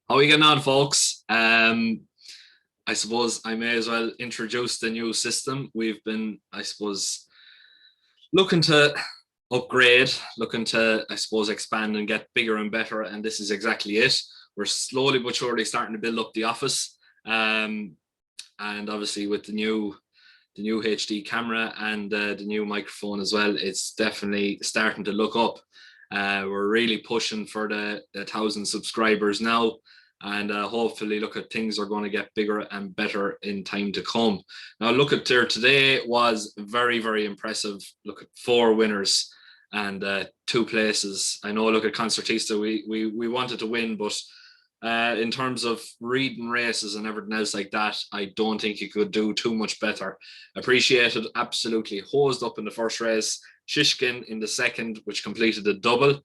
How are we getting on, folks? I suppose I may as well introduce the new system. We've been, I suppose, looking to upgrade, looking to, I suppose, expand and get bigger and better. And this is exactly it. We're slowly but surely starting to build up the office. Um, and obviously with the new HD camera and the new microphone as well, it's definitely starting to look up. We're really pushing for the 1,000 subscribers now, and hopefully, look at things are going to get bigger and better in time to come. Now, look at there today was very, very impressive. Look at four winners and two places. I know. Look at Concertista, we wanted to win, but in terms of reading races and everything else like that, I don't think you could do too much better. Appreciated, absolutely hosed up in the first race. Shishkin in the second, which completed the double.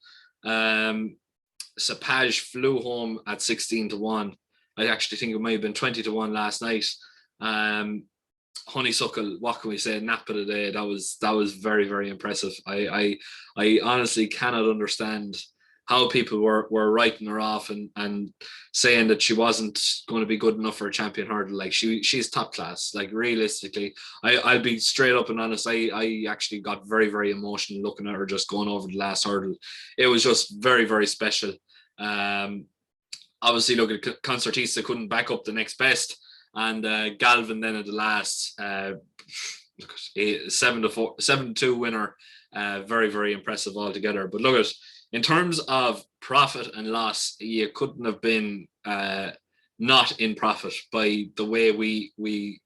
Sapage flew home at 16 to 1. I actually think it might have been 20 to 1 last night. Honeysuckle, what can we say? Nap of the day. That was very, very impressive. I honestly cannot understand how people were writing her off and saying that she wasn't going to be good enough for a champion hurdle. Like she's top class. Like realistically, I'll be straight up and honest. I actually got very, very emotional looking at her just going over the last hurdle. It was just very, very special. Um, Obviously, look at Concertista couldn't back up the next best, and Galvin then at the last 7-4, 7-2 winner. Very, very impressive altogether. But look at in terms of profit and loss, you couldn't have been not in profit by the way we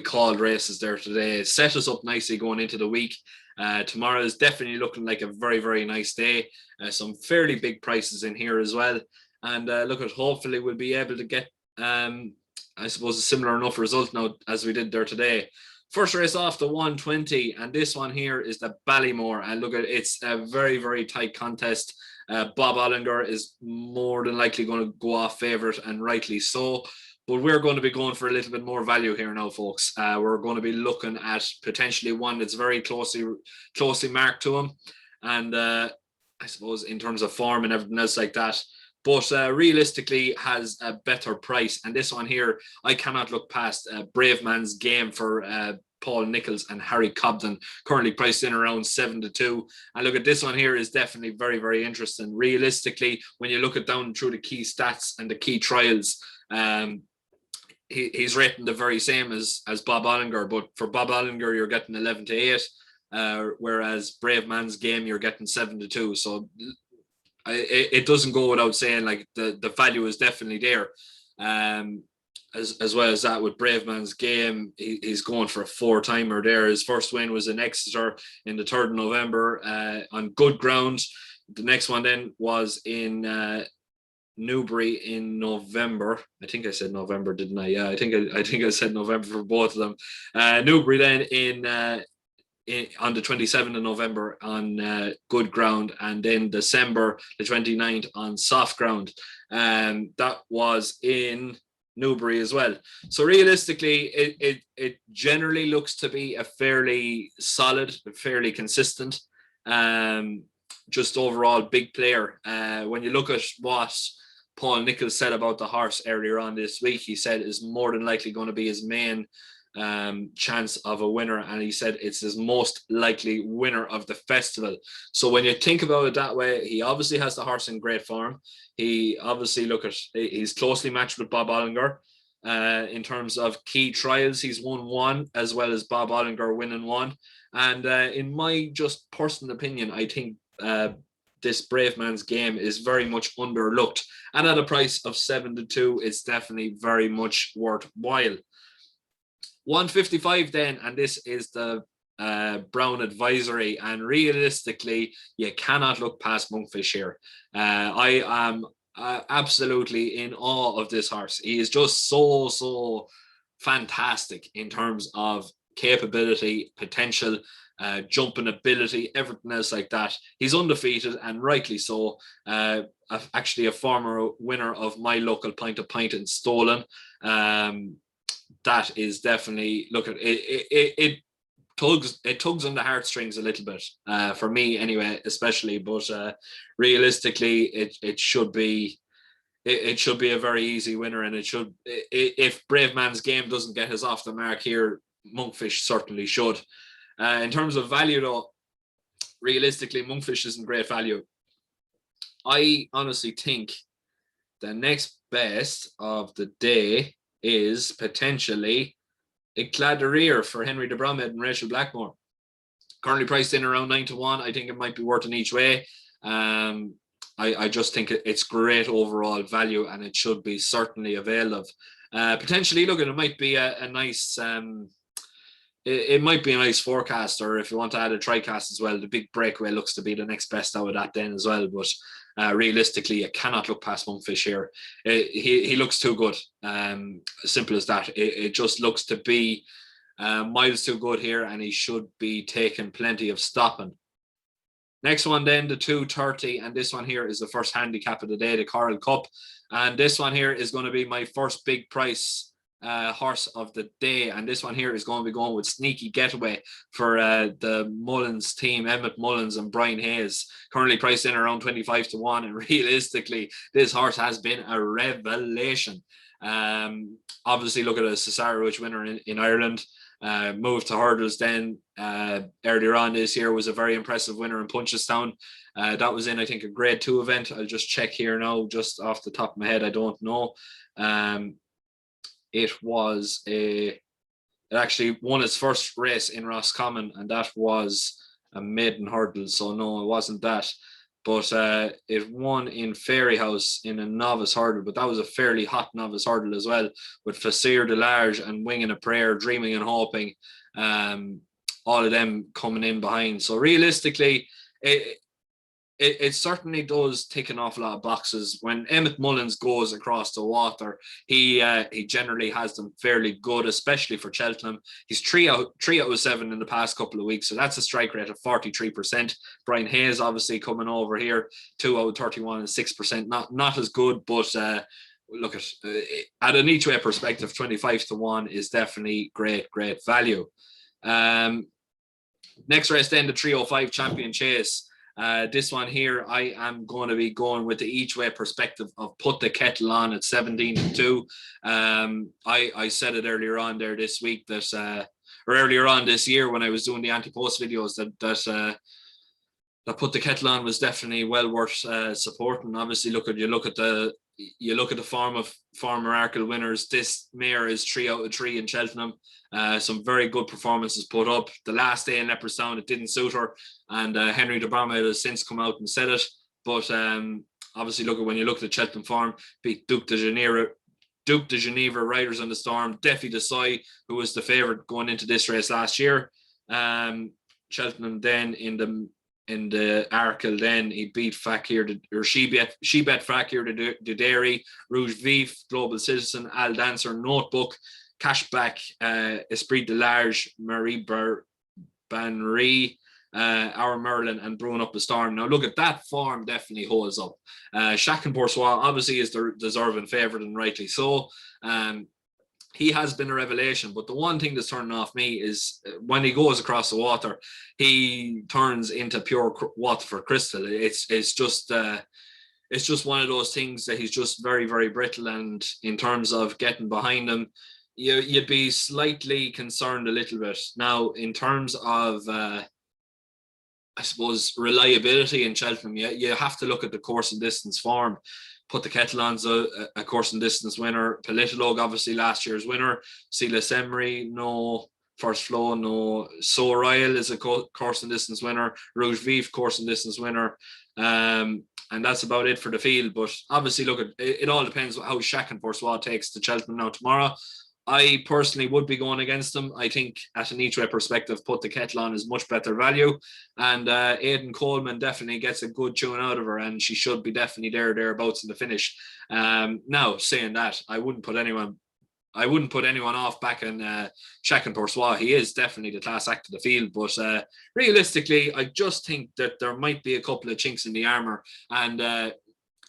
called races there today. It set us up nicely going into the week. Tomorrow is definitely looking like a very, very nice day. Some fairly big prices in here as well. And look at hopefully we'll be able to get I suppose a similar enough result now as we did there today. First race off the 120, and this one here is the Ballymore. And look at it's a very, very tight contest. Bob Ollinger is more than likely going to go off favourite, and rightly so. But we're going to be going for a little bit more value here now, folks. We're going to be looking at potentially one that's very closely marked to him, and I suppose in terms of form and everything else like that, but realistically has a better price. And this one here, I cannot look past Brave Man's Game for Paul Nichols and Harry Cobden, currently priced in around 7-2. And look at this one here is definitely very, very interesting. Realistically, when you look at down through the key stats and the key trials, he's rating the very same as Bob Ollinger, but for Bob Ollinger, you're getting 11-8. Whereas Brave Man's Game, you're getting 7-2. So it doesn't go without saying, like the value is definitely there. As well as that, with Brave Man's Game, he's going for a four-timer there. His first win was in Exeter in the 3rd of November on good ground. The next one then was in Newbury in November. I think I said November, didn't I? Yeah, I think I said November for both of them. Newbury then on the 27th of November on good ground, and then December the 29th on soft ground. That was in Newbury as well. So realistically, it generally looks to be a fairly solid, fairly consistent, just overall big player. When you look at what Paul Nichols said about the horse earlier on this week, he said is more than likely going to be his main chance of a winner, and he said it's his most likely winner of the festival. So when you think about it that way, he obviously has the horse in great form. He obviously he's closely matched with Bob Ollinger. In terms of key trials, he's won one as well as Bob Ollinger winning one. And in my just personal opinion, I think this Brave Man's Game is very much underlooked, and at a price of 7-2, it's definitely very much worthwhile. 155 then, and this is the Brown Advisory, and realistically you cannot look past Monkfish here. I am absolutely in awe of this horse. He is just so fantastic in terms of capability, potential, jumping ability, everything else like that. He's undefeated, and rightly so. Actually a former winner of my local Pint to Pint in Stolen. That is definitely, look at it tugs on the heartstrings a little bit, for me anyway, especially. But realistically, it should be it should be a very easy winner, and it should, if Brave Man's Game doesn't get us off the mark here, Monkfish certainly should. In terms of value, though, realistically, Monkfish isn't great value. I honestly think the next best of the day is potentially Icladereer for Henry de Bromhead and Rachel Blackmore. Currently priced in around 9-1. I think it might be worth an each way. I just think it's great overall value, and it should be certainly availed of. Potentially, look, it might be a nice it might be a nice forecast, or if you want to add a tricast as well, the big breakaway looks to be the next best out of that then as well. But realistically, you cannot look past Monkfish here. He looks too good. Simple as that. It just looks to be miles too good here, and he should be taking plenty of stopping. Next one then, the 230, and this one here is the first handicap of the day, the Coral Cup. And this one here is going to be my first big price horse of the day, and this one here is going to be going with Sneaky Getaway for the Mullins team, Emmett Mullins and Brian Hayes, currently priced in around 25-1, and realistically this horse has been a revelation. Obviously look at a Cesarewitch winner in Ireland, moved to hurdles then earlier on this year, was a very impressive winner in Punchestown. That was in, I think, a grade 2 event. I'll just check here now, just off the top of my head, I don't know. It actually won its first race in Roscommon, and that was a maiden hurdle, so no, it wasn't that. But it won in Fairyhouse in a novice hurdle, but that was a fairly hot novice hurdle as well, with Facir de Large and Winging a Prayer, Dreaming and Hoping, all of them coming in behind. So realistically, it certainly does tick an awful lot of boxes. When Emmett Mullins goes across the water, he generally has them fairly good, especially for Cheltenham. He's 3 out of 7 in the past couple of weeks, so that's a strike rate of 43%. Brian Hayes obviously coming over here, 2 out of 31 and 6%. Not as good, but look at an each way perspective, 25-1 is definitely great value. Next race then, the 305 Champion Chase. This one here, I am going to be going with the each way perspective of Put the Kettle On at 17-2. I said it earlier on there this week that, or earlier on this year when I was doing the anti-post videos, that Put the Kettle On was definitely well worth supporting. Obviously, look at the form of former Arkle winners. This mare is 3 out of 3 in Cheltenham. Some very good performances put up. The last day in Leopardstown, it didn't suit her, and Henry de Bromhead has since come out and said it. But obviously, when you look at the Cheltenham form, beat Duke de Geneva, Riders on the Storm, Defi Desai, who was the favourite going into this race last year. Cheltenham then in the Arkle, then he beat Fakir, or she bet Fakir de Dairy, Rouge Vif, Global Citizen, Al Dancer, Notebook, Cashback, Esprit de Large, Marie Banry, Our Merlin, and Brewing Up a Storm. Now look at that form, definitely holds up. Shakin Boursois obviously is the deserving favourite, and rightly so. He has been a revelation, but the one thing that's turning off me is when he goes across the water, he turns into pure Waterford Crystal. It's just one of those things that he's just very, very brittle, and in terms of getting behind him, you'd be slightly concerned a little bit. Now, in terms of I suppose reliability in Cheltenham, you have to look at the course and distance form. Put the Kettle On's a course and distance winner. Politolog, obviously last year's winner. Silas Emery, no. First Flow, no. So Royal is a course and distance winner. Rouge Vif, course and distance winner. And that's about it for the field. But obviously, look, it all depends how Shakin Boursois takes to Cheltenham now tomorrow. I personally would be going against them. I think at an each way perspective, Put the Kettle On is much better value. And Aidan Coleman definitely gets a good tune out of her, and she should be definitely thereabouts in the finish. Now, saying that, I wouldn't put anyone off back in Shakin Boursois. He is definitely the class act of the field, but realistically, I just think that there might be a couple of chinks in the armour, and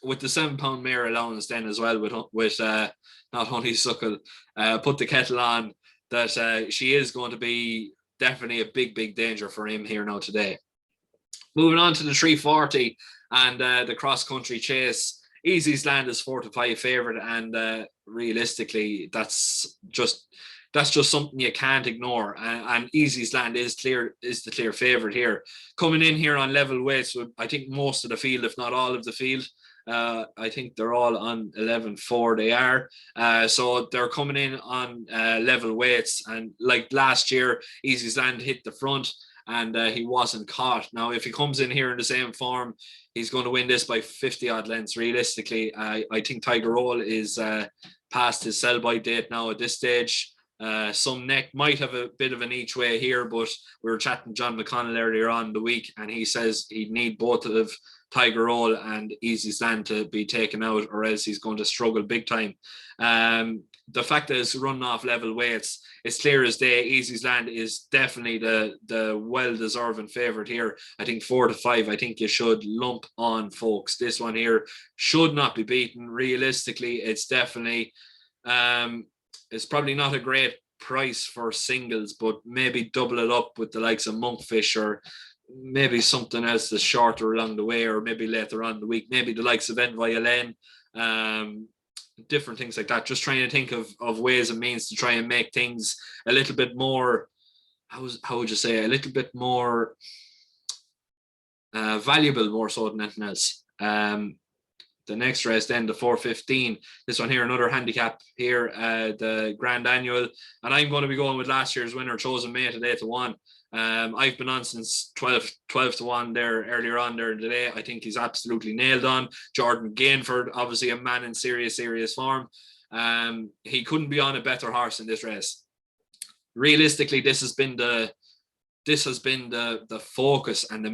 with the £7 mare allowance then as well, with not only Suckle, Put the Kettle On, that she is going to be definitely a big danger for him here now today. Moving on to the 340 and the cross country chase Easy's Land is 4-5 favourite, and realistically, that's just something you can't ignore. And Easy's Land is the clear favourite here. Coming in here on level weights, I think most of the field, if not all of the field, I think they're all on 11-4. They are. So they're coming in on level weights. And like last year, Easy's Land hit the front and he wasn't caught. Now, if he comes in here in the same form, he's going to win this by 50 odd lengths. Realistically, I think Tiger Roll is past his sell-by date now at this stage. Some neck might have a bit of an each way here, but we were chatting to John McConnell earlier on in the week, and he says he'd need both of Tiger Roll and Easy's Land to be taken out, or else he's going to struggle big time. The fact that it's running off level weights, it's clear as day. Easy's Land is definitely the well-deserving favourite here. I think 4-5. I think you should lump on, folks. This one here should not be beaten. Realistically, it's definitely it's probably not a great price for singles, but maybe double it up with the likes of Monkfish, or maybe something else that's shorter along the way, or maybe later on in the week, maybe the likes of Violin, different things like that. Just trying to think of ways and means to try and make things a little bit more, how would you say, a little bit more valuable, more so than anything else. The next race then, the 4:15. This one here, another handicap here, the Grand Annual. And I'm going to be going with last year's winner, Chosen Mate, at 8-1. I've been on since 12-1 there earlier on there today. I think he's absolutely nailed on. Jordan Gainford, obviously a man in serious form. He couldn't be on a better horse in this race. Realistically, this has been the focus and the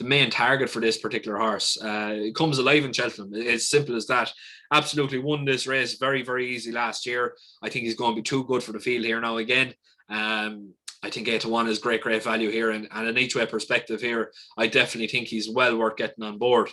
main target for this particular horse. It comes alive in Cheltenham. It's simple as that. Absolutely won this race very, very easy last year. I think he's going to be too good for the field here now again. I think 8-1 is great value here, and an each way perspective here, I definitely think he's well worth getting on board.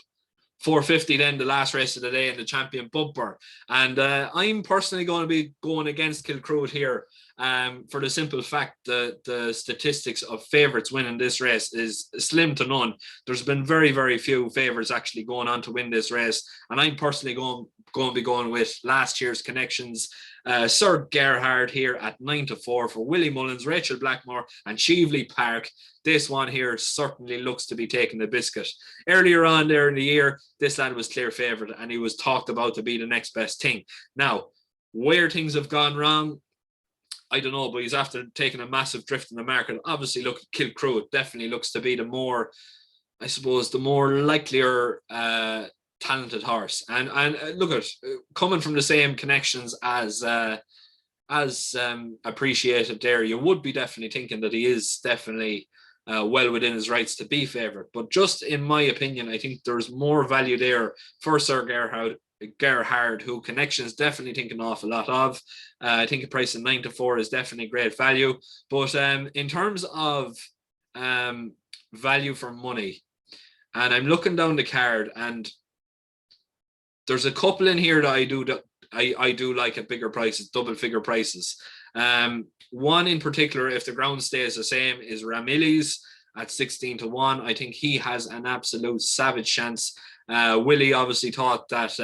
4:50 then, the last race of the day in the Champion Bumper, and I'm personally going to be going against Kilcruit here, for the simple fact that the statistics of favourites winning this race is slim to none. There's been very, very few favourites actually going on to win this race, and I'm personally going to be going with last year's connections, Sir Gerhard here at 9-4 for Willie Mullins, Rachel Blackmore and Cheveley Park. This one here certainly looks to be taking the biscuit. Earlier on there in the year, this lad was clear favourite and he was talked about to be the next best thing. Now, where things have gone wrong, I don't know, but he's after taking a massive drift in the market. Obviously, look, Kilcruit definitely looks to be the more likelier talented horse. And look at coming from the same connections as appreciated there, you would be definitely thinking that he is definitely well within his rights to be favourite. But just in my opinion, I think there's more value there for Sir Gerhard, who connections definitely think an awful lot of. I think a price of 9-4 is definitely great value. But in terms of value for money, and I'm looking down the card, and there's a couple in here that I do like at bigger prices, double figure prices. One in particular, if the ground stays the same, is Ramillies at 16-1. I think he has an absolute savage chance. Willie obviously thought that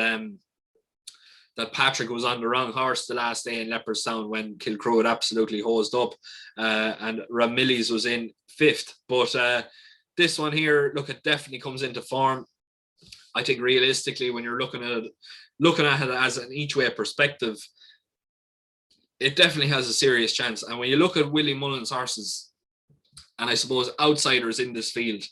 Patrick was on the wrong horse the last day in Leopardstown when Kilcruit absolutely hosed up, and Ramillies was in 5th. But this one here, look, it definitely comes into form. I think realistically, when you're looking at it as an each way perspective, it definitely has a serious chance. And when you look at Willie Mullins' horses, and I suppose outsiders in this field,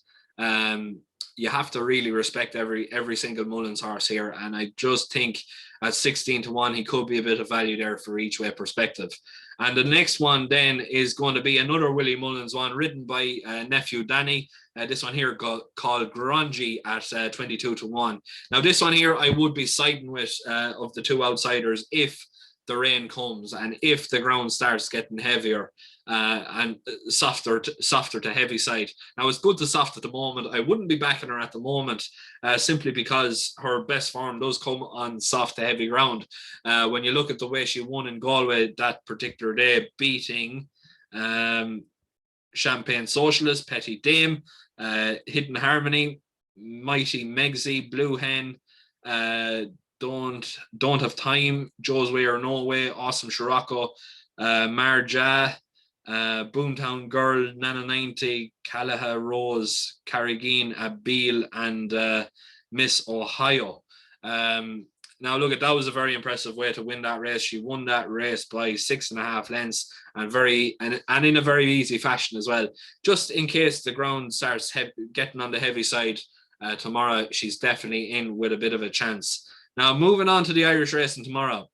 you have to really respect every single Mullins horse here. And I just think at 16-1, he could be a bit of value there for each way perspective. And the next one then is going to be another Willie Mullins one, ridden by nephew Danny. This one here called Grungy at 22-1. Now this one here, I would be siding with of the two outsiders if the rain comes and if the ground starts getting heavier and softer to heavy side. Now it's good to soft at the moment. I wouldn't be backing her at the moment simply because her best form does come on soft to heavy ground. When you look at the way she won in Galway that particular day, beating Champagne Socialist, Petty Dame, Hidden Harmony, Mighty Megsy, Blue Hen, don't have time, Joe's Way or No Way, Awesome Scirocco, Marja, Boomtown Girl, Nana 90, Callagher Rose, Carrigain, Abil, and Miss Ohio. Now, look, that was a very impressive way to win that race. She won that race by 6.5 lengths and in a very easy fashion as well. Just in case the ground starts getting on the heavy side tomorrow, she's definitely in with a bit of a chance. Now, moving on to the Irish racing tomorrow.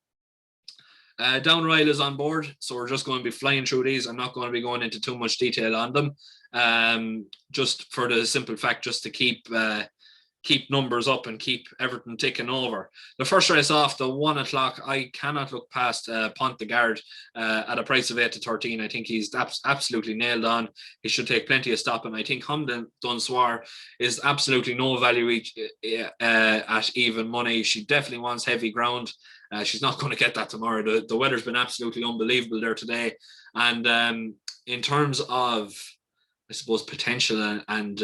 Down Royal is on board, so we're just going to be flying through these. I'm not going to be going into too much detail on them, just for the simple fact, just to keep numbers up and keep everything ticking over. The first race off, the 1 o'clock, I cannot look past Pont de Garde at a price of 8 to 13. I think he's absolutely nailed on. He should take plenty of stopping. I think Humden Dunsoir is absolutely no value at even money. She definitely wants heavy ground. She's not going to get that tomorrow. The weather's been absolutely unbelievable there today. And in terms of, I suppose, potential and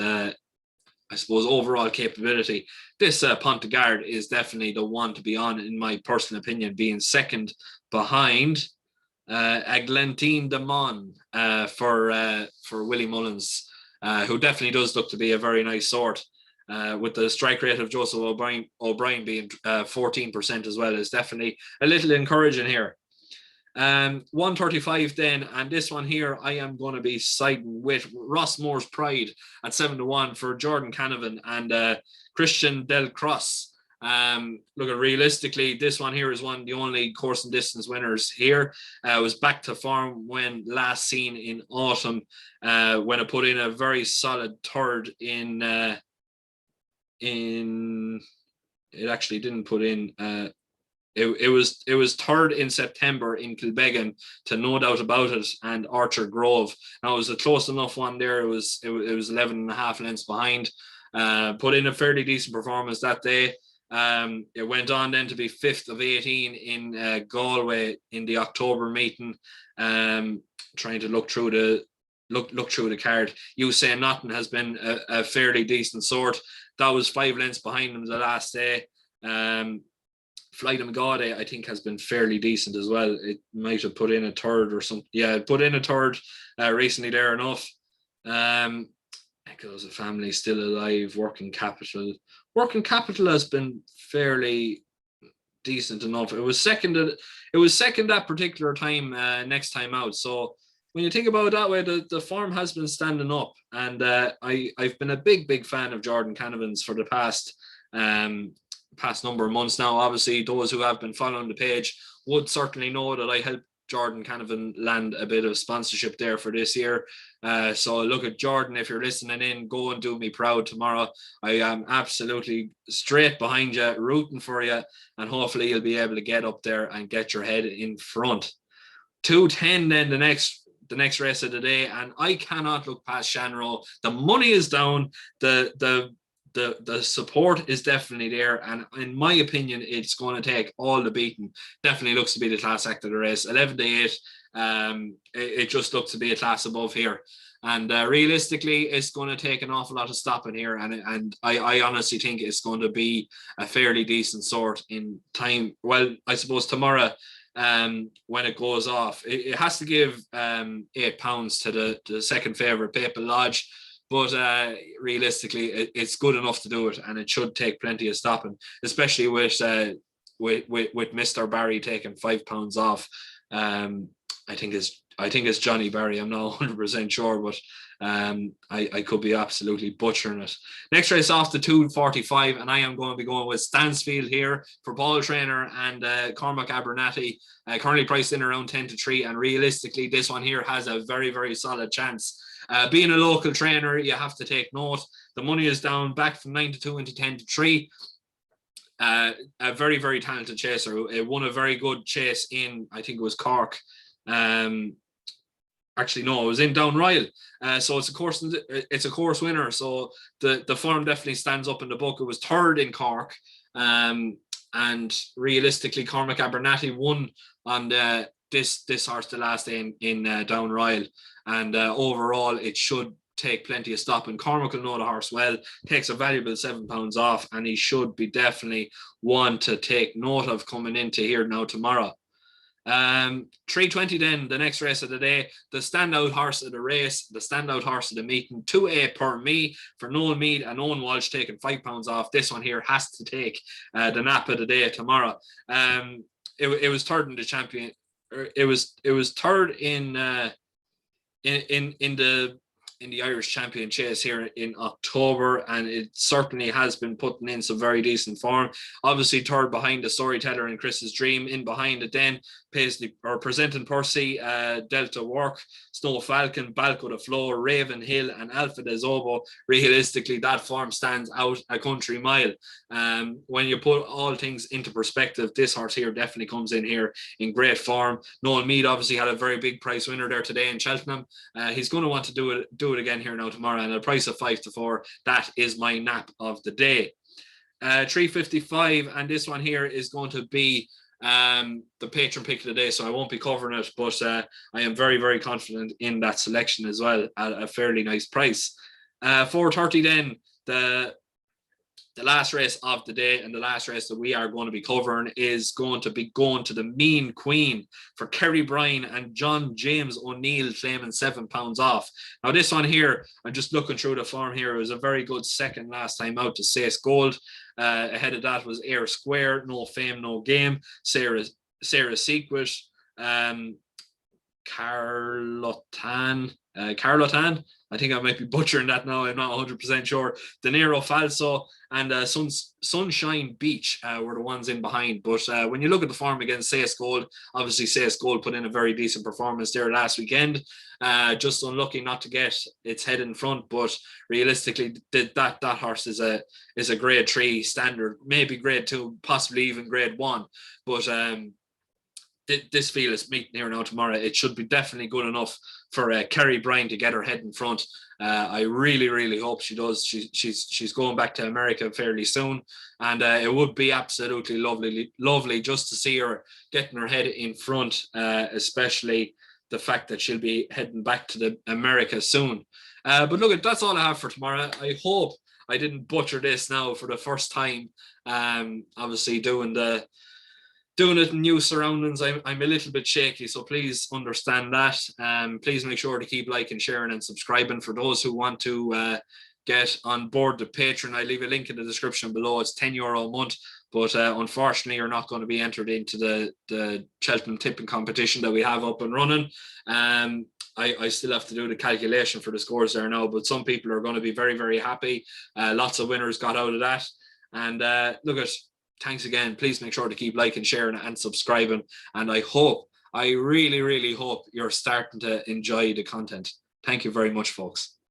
I suppose overall capability, this Pont de Garde is definitely the one to be on, in my personal opinion, being second behind Eglantine de Mon for Willie Mullins, who definitely does look to be a very nice sort. With the strike rate of Joseph O'Brien being 14% as well, is definitely a little encouraging here. 135 then, and this one here I am going to be siding with Rossmore's Pride at 7 to 1 for Jordan Canavan and Christian Del Cross. Look, realistically, this one here is one of the only course and distance winners here. Was back to form when last seen in autumn, when it put in a very solid third in it actually didn't put in It was third in September in Kilbeggan, to No Doubt About It, and Archer Grove. Now, it was a close enough one there. It was 11.5 lengths behind. Put in a fairly decent performance that day. It went on then to be 5th of 18 in Galway in the October meeting. Trying to look through the card. Usain Naughton has been a fairly decent sort. That was 5 lengths behind him the last day. Flight of Magade, I think, has been fairly decent as well. It might have put in a third or something. Yeah, it put in a third recently there enough. Echoes of Family Still Alive, Working Capital. Working Capital has been fairly decent enough. It was second that particular time, next time out. So when you think about it that way, the form has been standing up. And I've been a big fan of Jordan Canavan's for the past number of months now. Obviously, those who have been following the page would certainly know that I helped Jordan Canavan land a bit of sponsorship there for this year. So look at Jordan, if you're listening in, go and do me proud tomorrow. I am absolutely straight behind you, rooting for you, and hopefully you'll be able to get up there and get your head in front. 210 then, the next race of the day, and I cannot look past Shanroe. The money is down. The support is definitely there, and in my opinion, it's going to take all the beating. Definitely looks to be the class act of the race. 11 to 8. It just looks to be a class above here, and realistically, it's going to take an awful lot of stopping here. And I honestly think it's going to be a fairly decent sort in time. Well, I suppose tomorrow, when it goes off, it has to give £8 to the second favourite, Papal Lodge. But realistically, it's good enough to do it, and it should take plenty of stopping, especially with Mr. Barry taking £5 off. I think it's Johnny Barry. I'm not 100% sure, but I could be absolutely butchering it. Next race off, the 245, and I am going to be going with Stansfield here for Ball Trainer and Cormac Abernathy, currently priced in around 10 to 3, and realistically, this one here has a very, very solid chance. Being a local trainer, you have to take note. The money is down, back from 9 to 2 into 10 to 3. A very, very talented chaser. It won a very good chase in, I think it was Cork. Actually, no, it was in Down Royal. So it's a course winner. So the form definitely stands up in the book. It was third in Cork. And realistically, Cormac Abernathy won on this horse the last day in Down Royal. And overall, it should take plenty of stopping. Cormac will know the horse well, takes a valuable £7 off, and he should be definitely one to take note of coming into here now tomorrow. 3:20 then, the next race of the day, the standout horse of the race, the standout horse of the meeting, 2A per me for Noel Mead and Owen Walsh, taking £5 off. This one here has to take the nap of the day tomorrow. It was third in the champion. It was third in the Irish champion chase here in October, and it certainly has been putting in some very decent form. Obviously third behind the Storyteller and Chris's Dream. In behind it then, Paisley or Presenting Percy, Delta Work, Snow Falcon, Balco the Flow, Raven Hill and Alpha de Zobo. Realistically, that form stands out a country mile. When you put all things into perspective, this horse here definitely comes in here in great form. Noel Mead obviously had a very big price winner there today in Cheltenham. He's going to want to do it again here now tomorrow, and a price of 5-4. That is my nap of the day. 3:55, and this one here is going to be the patron pick of the day, so I won't be covering it, but I am very, very confident in that selection as well at a fairly nice price. 4:30 then, the last race of the day, and the last race that we are going to be covering is going to be going to the Mean Queen for Kerry Bryan and John James O'Neill, claiming £7 off. Now this one here, I'm just looking through the form here, it was a very good second last time out to Sace Gold. Ahead of that was Air Square, No Fame, No Game, Sarah Secret, Carlotan, I think I might be butchering that now, I'm not 100% sure. De Niro Falso and Sunshine Beach were the ones in behind. But when you look at the form against Sace Gold, obviously Sace Gold put in a very decent performance there last weekend. Just unlucky not to get its head in front, but realistically, that horse is a grade 3 standard, maybe grade 2, possibly even grade 1. But this field is meeting here now tomorrow. It should be definitely good enough for Kerry Bryan to get her head in front. I really, really hope she does. She's going back to America fairly soon, and it would be absolutely lovely just to see her getting her head in front, especially the fact that she'll be heading back to the America soon. But look, that's all I have for tomorrow. I hope I didn't butcher this now for the first time. Obviously doing it in new surroundings, I'm a little bit shaky, so please understand that. Please make sure to keep liking, sharing and subscribing. For those who want to get on board the Patreon, I leave a link in the description below. It's €10 a month, but unfortunately you're not going to be entered into the Cheltenham tipping competition that we have up and running. I still have to do the calculation for the scores there now, but some people are going to be very, very happy. Lots of winners got out of that. And thanks again. Please make sure to keep liking, sharing and subscribing. And I really, really hope you're starting to enjoy the content. Thank you very much, folks.